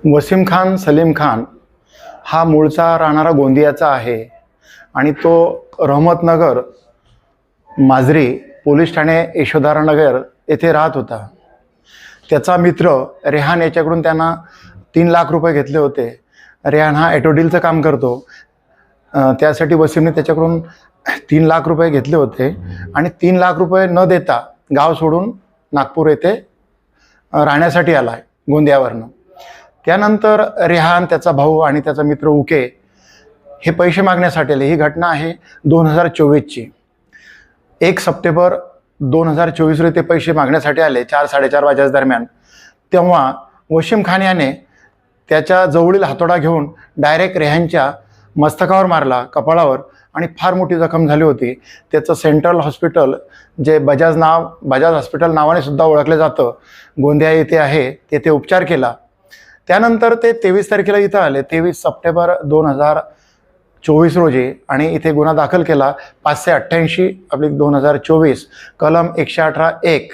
वसीम खान सलीम खान हा मूळचा राहणारा गोंदियाचा आहे आणि तो रहमतनगर माजरी पोलीस ठाणे यशोधरानगर येथे राहत होता। त्याचा मित्र रेहान याच्याकडून त्यांना 3 लाख रुपये घेतले होते। रेहान हा ॲटोडीलचं काम करतो, त्यासाठी वसीमने त्याच्याकडून 3 लाख रुपये घेतले होते आणि 3 लाख रुपये न देता गाव सोडून नागपूर येथे राहण्यासाठी आला आहे गोंदियावरनं। त्यानंतर रेहान, त्याचा भाऊ आणि त्याचा मित्र उके हे पैसे मागण्यासाठी आले। ही घटना आहे 2024ची। 1 सप्टेंबर 2024 रोजी ते पैसे मागण्यासाठी आले 4-4:30 वाजेच्या दरम्यान। तेव्हा वसीम खान याने त्याच्या जवळील हातोडा घेऊन डायरेक्ट रेहानच्या मस्तकावर मारला, कपाळावर, आणि फार मोठी जखम झाली होती। त्याचं सेंट्रल हॉस्पिटल, जे बजाज हॉस्पिटल नावाने सुद्धा ओळखले जातं, गोंदिया येथे आहे, तेथे उपचार केला। त्यानंतर ते 23 तारखेला इथं आले, 23 सप्टेंबर 2024 रोजी, आणि इथे गुन्हा दाखल केला 588/2024 कलम 118(1)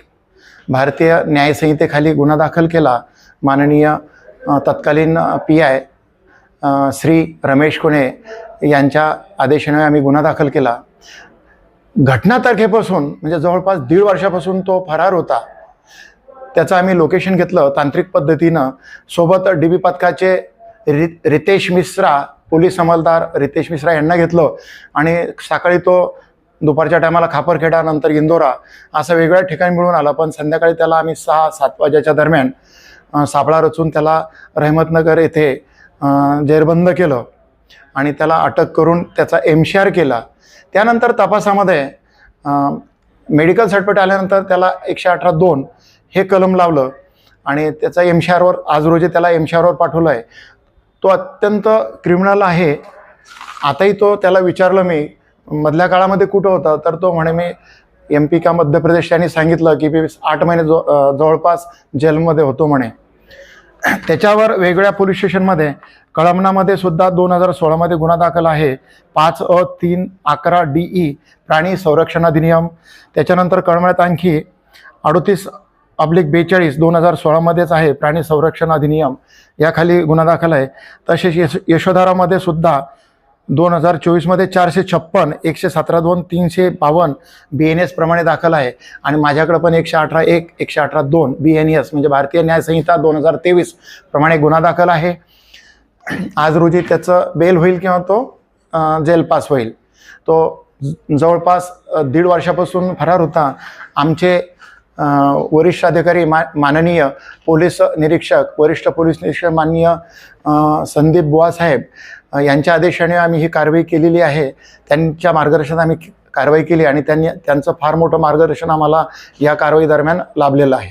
भारतीय न्यायसंहितेखाली गुन्हा दाखल केला। माननीय तत्कालीन PI श्री रमेश कुणे यांच्या आदेशाने आम्ही गुन्हा दाखल केला। घटना तारखेपासून म्हणजे जवळपास 1.5 वर्षापासून तो फरार होता। त्याचं आम्ही लोकेशन घेतलं तांत्रिक पद्धतीनं। सोबत DB पथकाचे रितेश मिश्रा, पोलीस अंमलदार रितेश मिश्रा यांना घेतलं, आणि सकाळी तो दुपारच्या टायमाला खापरखेडा, नंतर इंदोरा असं वेगळ्या ठिकाणी मिळून आला। पण संध्याकाळी त्याला आम्ही 6-7 वाजेच्या दरम्यान सापळा रचून त्याला रहमतनगर येथे जेरबंद केलं आणि त्याला अटक करून त्याचा MCR केला। त्यानंतर तपासामध्ये मेडिकल सर्टिफिकेट आल्यानंतर त्याला 118(2) हे कलम लावलं आणि त्याचा MCRवर आज रोजी त्याला MCRवर पाठवलं आहे। तो अत्यंत क्रिमिनल आहे। आताही त्याला विचारलं मी मधल्या काळामध्ये कुठं होता, तर तो म्हणे मी MP का मध्य प्रदेश, त्यांनी सांगितलं की मी 8 महिने जवळपास जेलमध्ये होतो म्हणे। त्याच्यावर वेगळ्या पोलीस स्टेशनमध्ये कळमनामध्ये सुद्धा 2016 गुन्हा दाखल आहे 5(3)11DE प्राणी संरक्षण अधिनियम। त्याच्यानंतर कळमण्यात आणखी 38/42 2016 आहे प्राणी संरक्षण अधिनियम, याखाली गुन्हा दाखल आहे। तसेच यशोधरामध्ये सुद्धा 2024 456, 117(2), 352 BNS प्रमाणे दाखल आहे, आणि माझ्याकडे पण 118(1), 118(2) BNS म्हणजे भारतीय न्यायसंहिता 2023 प्रमाणे गुन्हा दाखल आहे। आज रोजी त्याचं बेल होईल किंवा तो जेल पास होईल। तो जवळपास 1.5 वर्षापासून फरार होता। आमचे वरिष्ठ अधिकारी माननीय पोलीस निरीक्षक, वरिष्ठ पोलीस निरीक्षक माननीय संदीप बुवासाहेब यांच्या आदेशाने आम्ही ही कारवाई केलेली आहे। त्यांच्या मार्गदर्शनात आम्ही कारवाई केली आणि त्यांचं फार मोठं मार्गदर्शन आम्हाला या कारवाई दरम्यान लाभलेलं आहे।